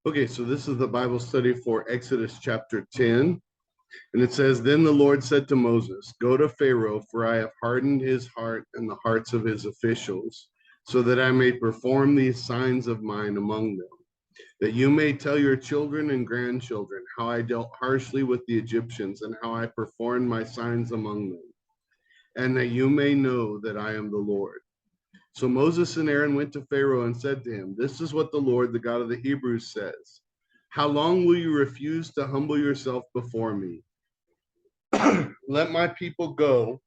Okay, so this is the Bible study for Exodus chapter 10. And it says, Then the Lord said to Moses, Go to Pharaoh, for I have hardened his heart and the hearts of his officials, so that I may perform these signs of mine among them, that you may tell your children and grandchildren how I dealt harshly with the Egyptians and how I performed my signs among them, and that you may know that I am the Lord. So Moses and Aaron went to Pharaoh and said to him, This is what the Lord, the God of the Hebrews, says. How long will you refuse to humble yourself before me? Let my people go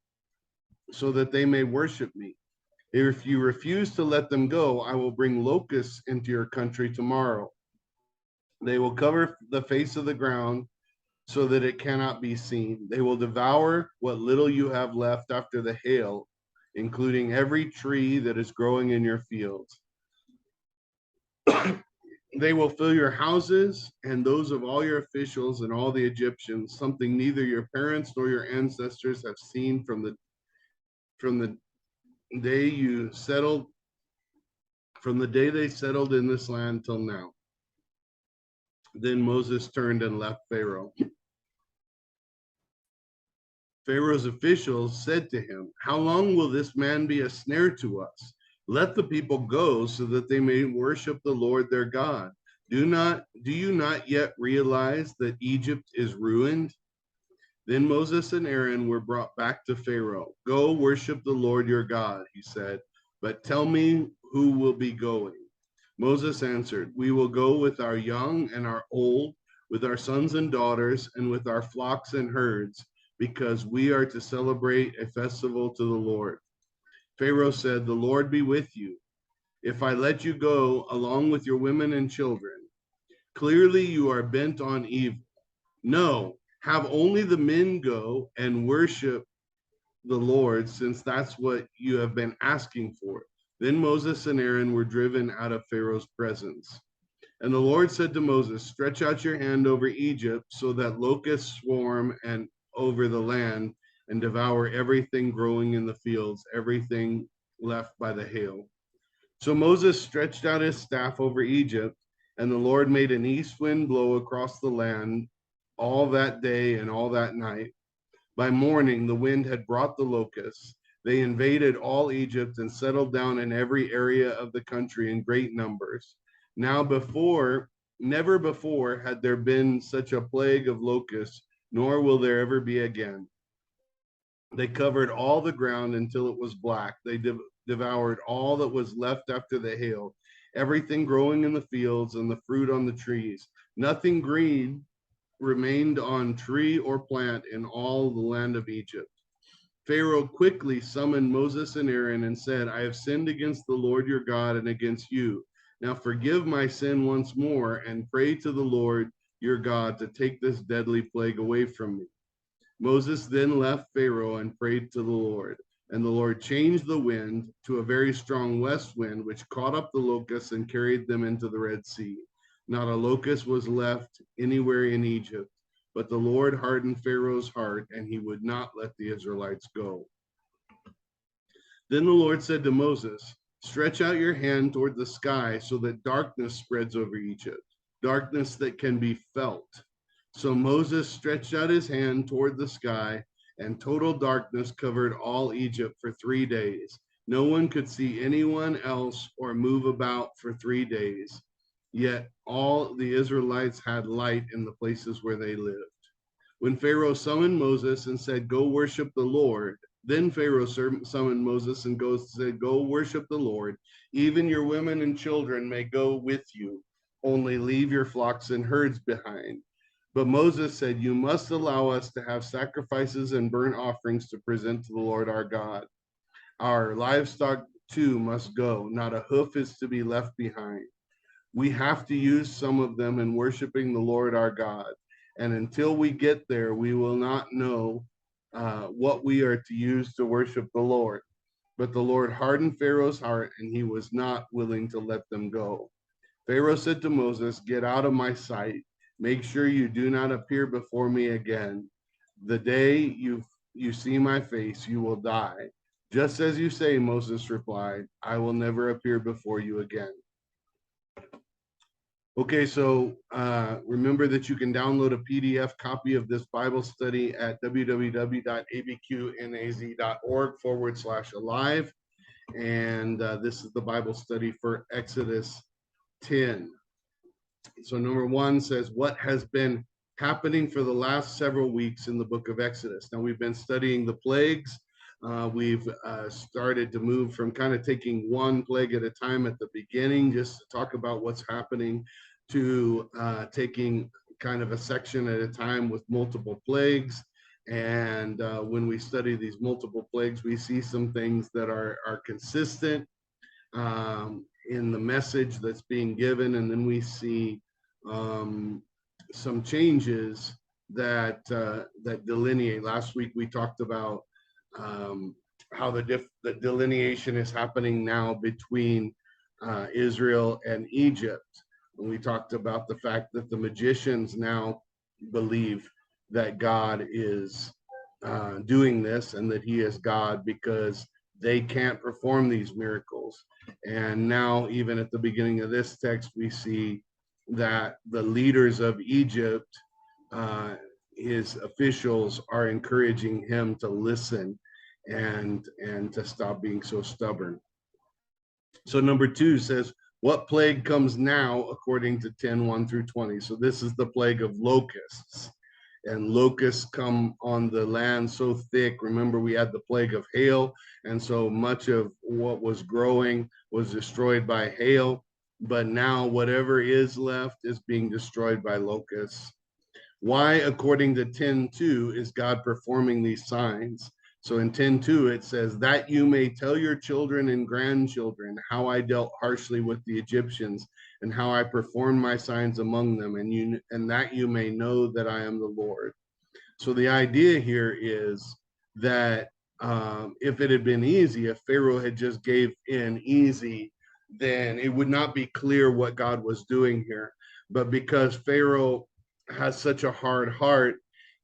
so that they may worship me. If you refuse to let them go, I will bring locusts into your country tomorrow. They will cover the face of the ground so that it cannot be seen. They will devour what little you have left after the hail, including every tree that is growing in your fields. They will fill your houses and those of all your officials and all the Egyptians, something neither your parents nor your ancestors have seen from the day you settled from the day they settled in this land till now. Then Moses turned and left Pharaoh. Pharaoh's officials said to him, How long will this man be a snare to us? Let the people go so that they may worship the Lord their God. Do you not yet realize that Egypt is ruined? Then Moses and Aaron were brought back to Pharaoh. Go worship the Lord your God, he said, but tell me who will be going. Moses answered, We will go with our young and our old, with our sons and daughters, and with our flocks and herds, because we are to celebrate a festival to the Lord. Pharaoh said, The Lord be with you. If I let you go along with your women and children, clearly you are bent on evil. No, have only the men go and worship the Lord, since that's what you have been asking for. Then Moses and Aaron were driven out of Pharaoh's presence. And the Lord said to Moses, Stretch out your hand over Egypt so that locusts swarm and over the land and devour everything growing in the fields, everything left by the hail. So Moses stretched out his staff over Egypt, and the Lord made an east wind blow across the land all that day and all that night. By morning, the wind had brought the locusts. They invaded all Egypt and settled down in every area of the country in great numbers. Never before had there been such a plague of locusts, nor will there ever be again. They covered all the ground until it was black. They devoured all that was left after the hail, everything growing in the fields and the fruit on the trees. Nothing green remained on tree or plant in all the land of Egypt. Pharaoh quickly summoned Moses and Aaron and said, I have sinned against the Lord your God and against you. Now forgive my sin once more and pray to the Lord your God to take this deadly plague away from me. Moses then left Pharaoh and prayed to the Lord. And the Lord changed the wind to a very strong west wind, which caught up the locusts and carried them into the Red Sea. Not a locust was left anywhere in Egypt, but the Lord hardened Pharaoh's heart, and he would not let the Israelites go. Then the Lord said to Moses, Stretch out your hand toward the sky so that darkness spreads over Egypt, darkness that can be felt. So Moses stretched out his hand toward the sky, and total darkness covered all Egypt for 3 days. No one could see anyone else or move about for 3 days. Yet all the Israelites had light in the places where they lived. When Pharaoh summoned Moses and said, Go worship the Lord, then Pharaoh summoned Moses and said, Go worship the Lord. Even your women and children may go with you. Only leave your flocks and herds behind. But Moses said, You must allow us to have sacrifices and burnt offerings to present to the Lord our God. Our livestock too must go. Not a hoof is to be left behind. We have to use some of them in worshiping the Lord our God. And until we get there, we will not know what we are to use to worship the Lord. But the Lord hardened Pharaoh's heart, and he was not willing to let them go. Pharaoh said to Moses, Get out of my sight. Make sure you do not appear before me again. The day you see my face, you will die. Just as you say, Moses replied, I will never appear before you again. Okay, so remember that you can download a PDF copy of this Bible study at www.abqnaz.org/alive. And this is the Bible study for Exodus 10. So number one says, what has been happening for the last several weeks in the book of Exodus? Now we've been studying the plagues. We've started to move from kind of taking one plague at a time at the beginning, just to talk about what's happening, to taking kind of a section at a time with multiple plagues. And when we study these multiple plagues, we see some things that are consistent in the message that's being given, and then we see um, some changes that delineate. Last week we talked about how the delineation is happening now between Israel and Egypt. And we talked about the fact that the magicians now believe that God is doing this and that he is God because they can't perform these miracles. And now, even at the beginning of this text, we see that the leaders of Egypt, his officials, are encouraging him to listen and to stop being so stubborn. So number two says, what plague comes now according to 10:1-20? So this is the plague of locusts. And locusts come on the land so thick. Remember, we had the plague of hail, and so much of what was growing was destroyed by hail. But now whatever is left is being destroyed by locusts. Why, according to 10:2, is God performing these signs? So in 10:2, it says, that you may tell your children and grandchildren how I dealt harshly with the Egyptians and how I performed my signs among them, and that you may know that I am the Lord. So the idea here is that if it had been easy, if Pharaoh had just gave in easy, then it would not be clear what God was doing here. But because Pharaoh has such a hard heart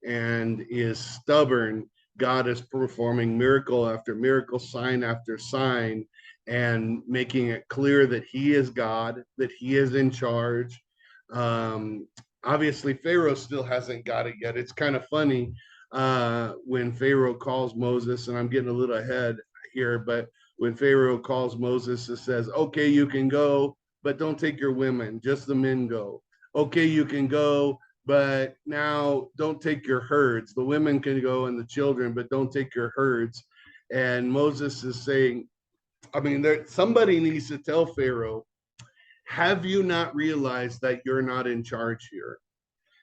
and is stubborn, God is performing miracle after miracle, sign after sign, and making it clear that he is God, that he is in charge. Um, Obviously, Pharaoh still hasn't got it yet. It's kind of funny when Pharaoh calls Moses, and I'm getting a little ahead here, but when Pharaoh calls Moses, it says, okay, you can go, but don't take your women, just the men go. Okay, you can go, but now don't take your herds. The women can go and the children, but don't take your herds. And Moses is saying, I mean, somebody needs to tell Pharaoh, have you not realized that you're not in charge here?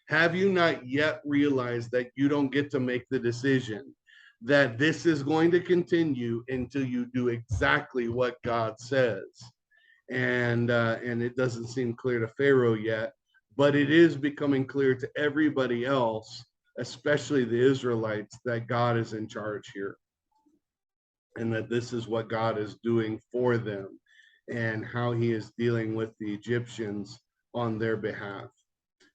Have you not yet realized that you don't get to make the decision? That this is going to continue until you do exactly what God says. And it doesn't seem clear to Pharaoh yet, but it is becoming clear to everybody else, especially the Israelites, that God is in charge here and that this is what God is doing for them and how he is dealing with the Egyptians on their behalf.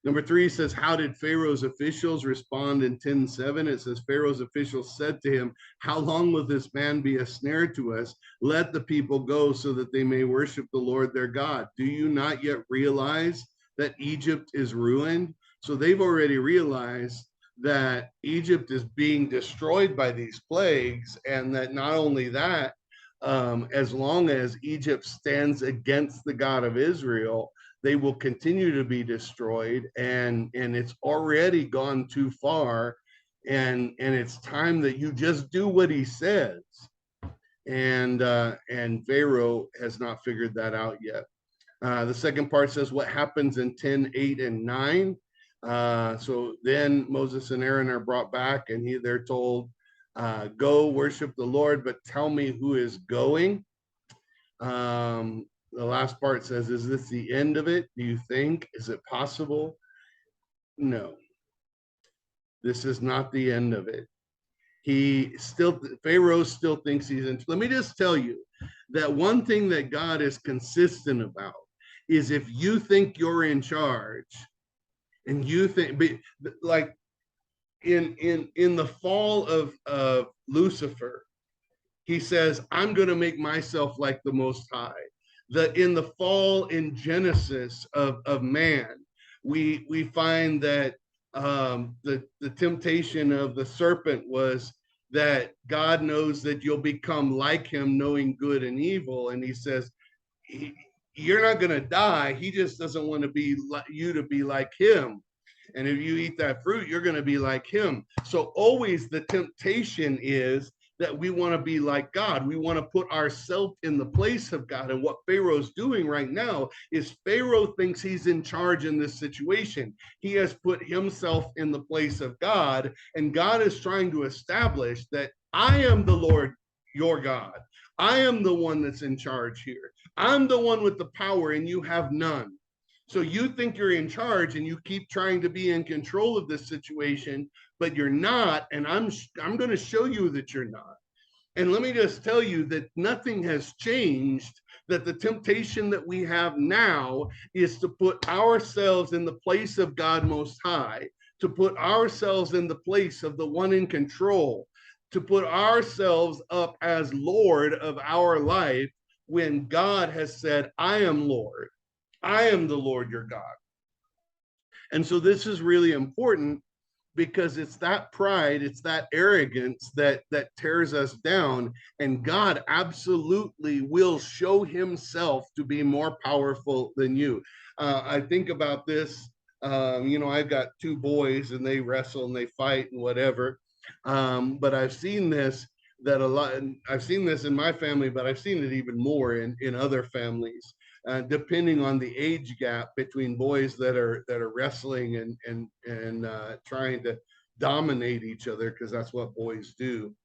Number three says, how did Pharaoh's officials respond in 10:7? It says, Pharaoh's officials said to him, how long will this man be a snare to us? Let the people go so that they may worship the Lord their God. Do you not yet realize that Egypt is ruined? So they've already realized that Egypt is being destroyed by these plagues, and that not only that, as long as Egypt stands against the God of Israel, they will continue to be destroyed, and it's already gone too far, and it's time that you just do what he says. And Pharaoh has not figured that out yet. The second part says what happens in 10:8-9. So then Moses and Aaron are brought back, and they're told, go worship the Lord, but tell me who is going. The last part says, is this the end of it? Do you think? Is it possible? No, this is not the end of it. Pharaoh still thinks he's in. Let me just tell you that one thing that God is consistent about is if you think you're in charge and you think, like in the fall of Lucifer, he says, I'm going to make myself like the Most High. In the fall in Genesis of man, we find that the temptation of the serpent was that God knows that you'll become like him, knowing good and evil. And he says, you're not going to die. He just doesn't want to be like you to be like him. And if you eat that fruit, you're going to be like him. So always the temptation is that we want to be like God. We want to put ourselves in the place of God. And what Pharaoh's doing right now is Pharaoh thinks he's in charge in this situation. He has put himself in the place of God, and God is trying to establish that I am the Lord your God. I am the one that's in charge here. I'm the one with the power, and you have none. So you think you're in charge and you keep trying to be in control of this situation, but you're not. And I'm going to show you that you're not. And let me just tell you that nothing has changed, that the temptation that we have now is to put ourselves in the place of God Most High, to put ourselves in the place of the one in control, to put ourselves up as Lord of our life when God has said, I am Lord. I am the Lord your God. And so this is really important because it's that pride, it's that arrogance that tears us down. And God absolutely will show himself to be more powerful than you. I think about this. I've got two boys and they wrestle and they fight and whatever. But I've seen this that a lot. I've seen this in my family, but I've seen it even more in other families. Depending on the age gap between boys that are wrestling and trying to dominate each other, because that's what boys do,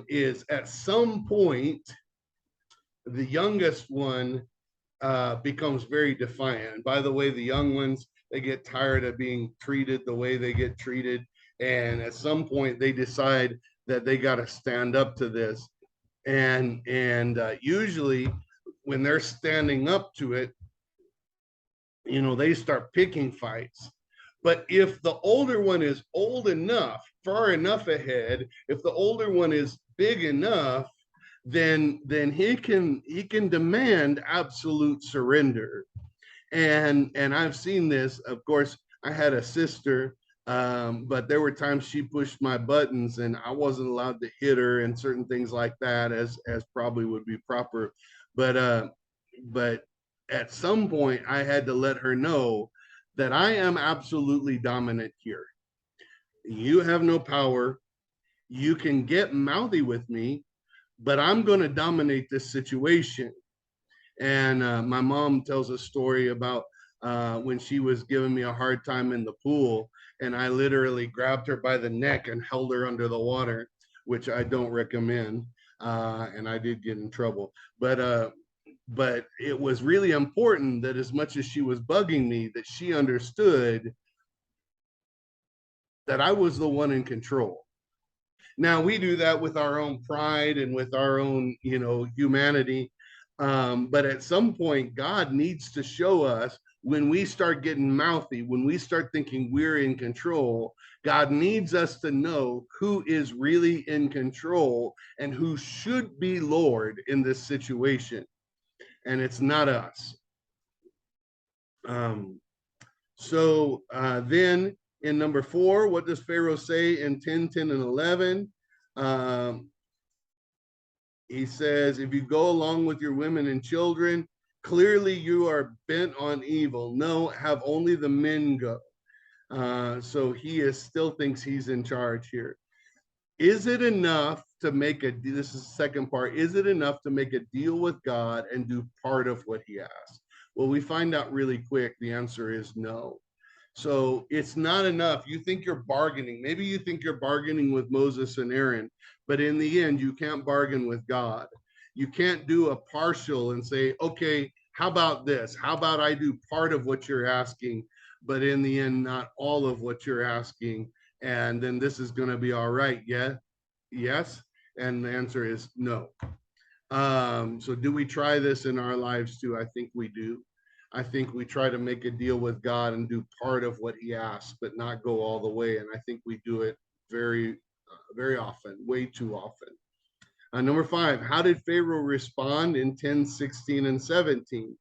is at some point the youngest one becomes very defiant. And by the way, the young ones, they get tired of being treated the way they get treated, and at some point they decide that they got to stand up to this. And usually when they're standing up to it, they start picking fights. But if the older one is old enough, far enough ahead, if the older one is big enough, then he can demand absolute surrender. And I've seen this. Of course, I had a sister, but there were times she pushed my buttons, and I wasn't allowed to hit her and certain things like that, as probably would be proper. But at some point, I had to let her know that I am absolutely dominant here. You have no power. You can get mouthy with me, but I'm going to dominate this situation. And my mom tells a story about when she was giving me a hard time in the pool, and I literally grabbed her by the neck and held her under the water, which I don't recommend. And I did get in trouble. But it was really important that as much as she was bugging me, that she understood that I was the one in control. Now we do that with our own pride and with our own, humanity. But at some point, God needs to show us when we start getting mouthy, when we start thinking we're in control. God needs us to know who is really in control and who should be Lord in this situation. And it's not us. Then in number 4, what does Pharaoh say in 10, 10, and 11? He says, if you go along with your women and children, clearly you are bent on evil. No, have only the men go. So he still thinks he's in charge here. Is it enough to make this is the second part, is it enough to make a deal with God and do part of what he asks? Well, we find out really quick the answer is no. So it's not enough. You think you're bargaining. Maybe you think you're bargaining with Moses and Aaron, but in the end, you can't bargain with God. You can't do a partial and say, okay, how about this? How about I do part of what you're asking, but in the end, not all of what you're asking. And then this is going to be all right. Yeah. Yes. And the answer is no. So do we try this in our lives too? I think we do. I think we try to make a deal with God and do part of what he asks, but not go all the way. And I think we do it very, very often, way too often. Number 5, how did Pharaoh respond in 10, 16, and 17? It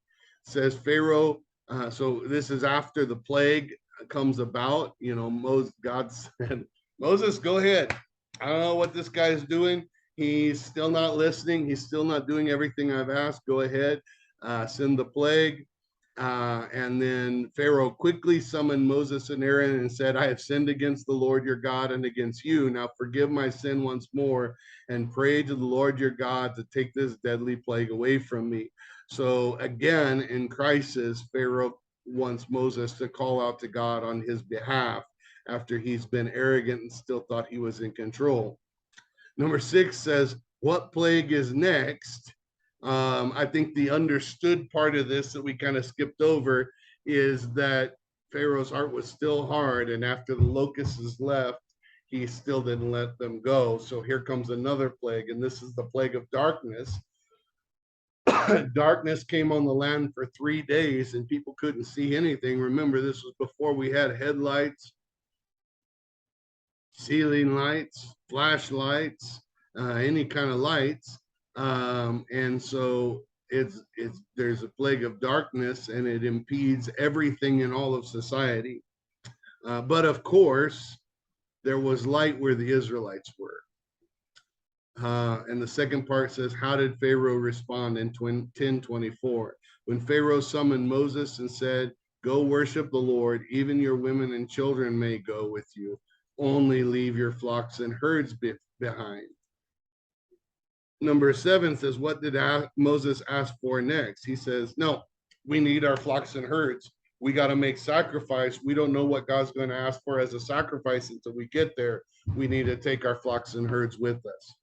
says Pharaoh, so this is after the plague comes about. You know, God said, Moses, go ahead. I don't know what this guy is doing. He's still not listening. He's still not doing everything I've asked. Go ahead, send the plague. And then Pharaoh quickly summoned Moses and Aaron and said, I have sinned against the Lord your God and against you. Now forgive my sin once more and pray to the Lord your God to take this deadly plague away from me. So again, in crisis, Pharaoh wants Moses to call out to God on his behalf after he's been arrogant and still thought he was in control. Number 6 says, what plague is next? I think the understood part of this that we kind of skipped over is that Pharaoh's heart was still hard, and after the locusts left, he still didn't let them go. So here comes another plague, and this is the plague of darkness. Darkness came on the land for 3 days, and people couldn't see anything. Remember, this was before we had headlights, ceiling lights, flashlights, any kind of lights. And so it's there's a plague of darkness, and it impedes everything in all of society. But of course, there was light where the Israelites were. And the second part says, how did Pharaoh respond in 10:24? When Pharaoh summoned Moses and said, go worship the Lord, even your women and children may go with you. Only leave your flocks and herds behind. Number 7 says, what did Moses ask for next? He says, no, we need our flocks and herds. We got to make sacrifice. We don't know what God's going to ask for as a sacrifice until we get there. We need to take our flocks and herds with us.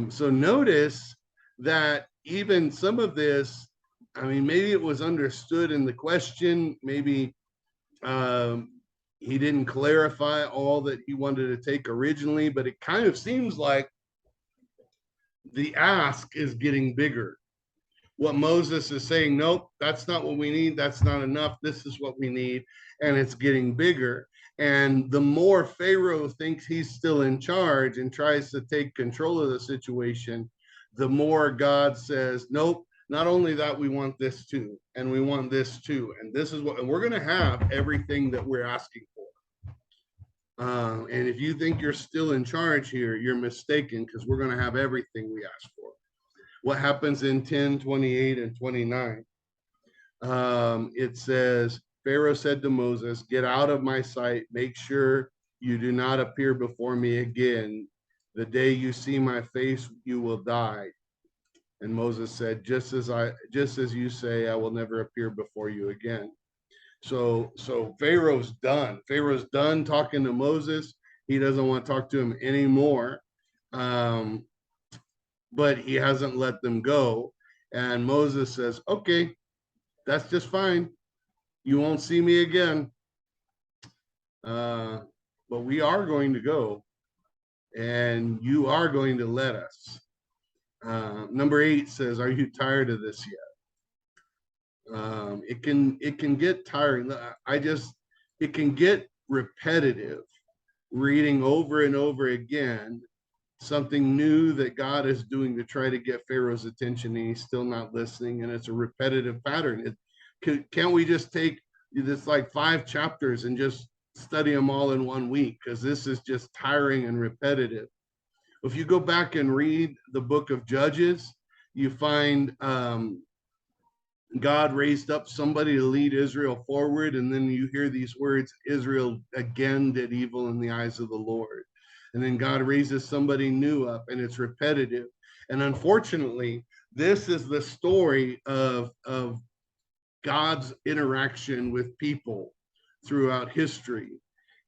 So notice that even some of this, I mean, maybe it was understood in the question, maybe he didn't clarify all that he wanted to take originally, but it kind of seems like the ask is getting bigger. What Moses is saying, nope, that's not what we need. That's not enough. This is what we need. And it's getting bigger. And the more Pharaoh thinks he's still in charge and tries to take control of the situation, the more God says, nope, not only that, we want this too. And we want this too. And this is what, and we're going to have everything that we're asking for. And if you think you're still in charge here, you're mistaken, because we're going to have everything we ask for. What happens in 10:28 and 29? It says, Pharaoh said to Moses, get out of my sight. Make sure you do not appear before me again. The day you see my face, you will die. And Moses said, just as you say, I will never appear before you again. So Pharaoh's done. Pharaoh's done talking to Moses. He doesn't want to talk to him anymore. But he hasn't let them go. And Moses says, okay, that's just fine. You won't see me again. But we are going to go, and you are going to let us. Number 8 says, are you tired of this yet? It can get tiring. It can get repetitive, reading over and over again something new that God is doing to try to get Pharaoh's attention, and he's still not listening, and it's a repetitive pattern. Can't we just take this like 5 chapters and just study them all in 1 week? Because this is just tiring and repetitive. If you go back and read the book of Judges, you find God raised up somebody to lead Israel forward, and then you hear these words, Israel again did evil in the eyes of the Lord. And then God raises somebody new up, and it's repetitive. And unfortunately, this is the story of God's interaction with people throughout history.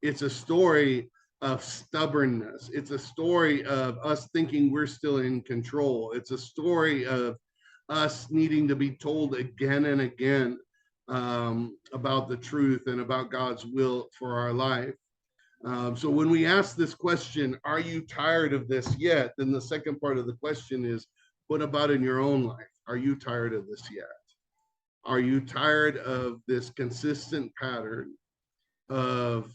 It's a story of stubbornness. It's a story of us thinking we're still in control. It's a story of us needing to be told again and again about the truth and about God's will for our life. So when we ask this question, are you tired of this yet? Then the second part of the question is, what about in your own life? Are you tired of this yet? Are you tired of this consistent pattern of,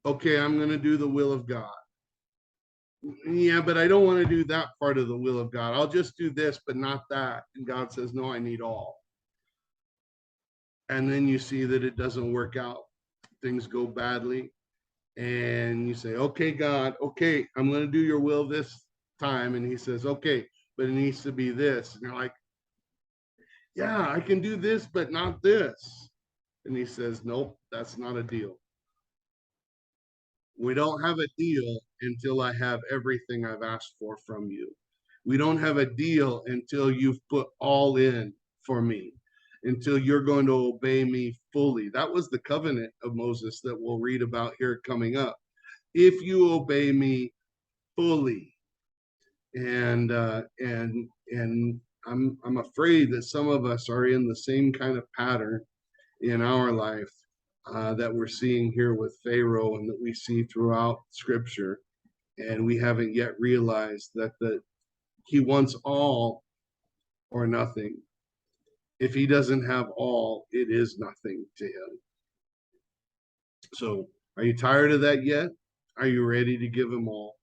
okay, I'm going to do the will of God. Yeah, but I don't want to do that part of the will of God. I'll just do this, but not that. And God says, no, I need all. And then you see that it doesn't work out. Things go badly. And you say, okay, God, okay, I'm going to do your will this time. And he says, okay, but it needs to be this. And you're like, yeah, I can do this, but not this. And he says, nope, that's not a deal. We don't have a deal until I have everything I've asked for from you. We don't have a deal until you've put all in for me, until you're going to obey me fully. That was the covenant of Moses that we'll read about here coming up. If you obey me fully, and I'm afraid that some of us are in the same kind of pattern in our life that we're seeing here with Pharaoh and that we see throughout Scripture, and we haven't yet realized that he wants all or nothing. If he doesn't have all, it is nothing to him. So, are you tired of that yet? Are you ready to give him all?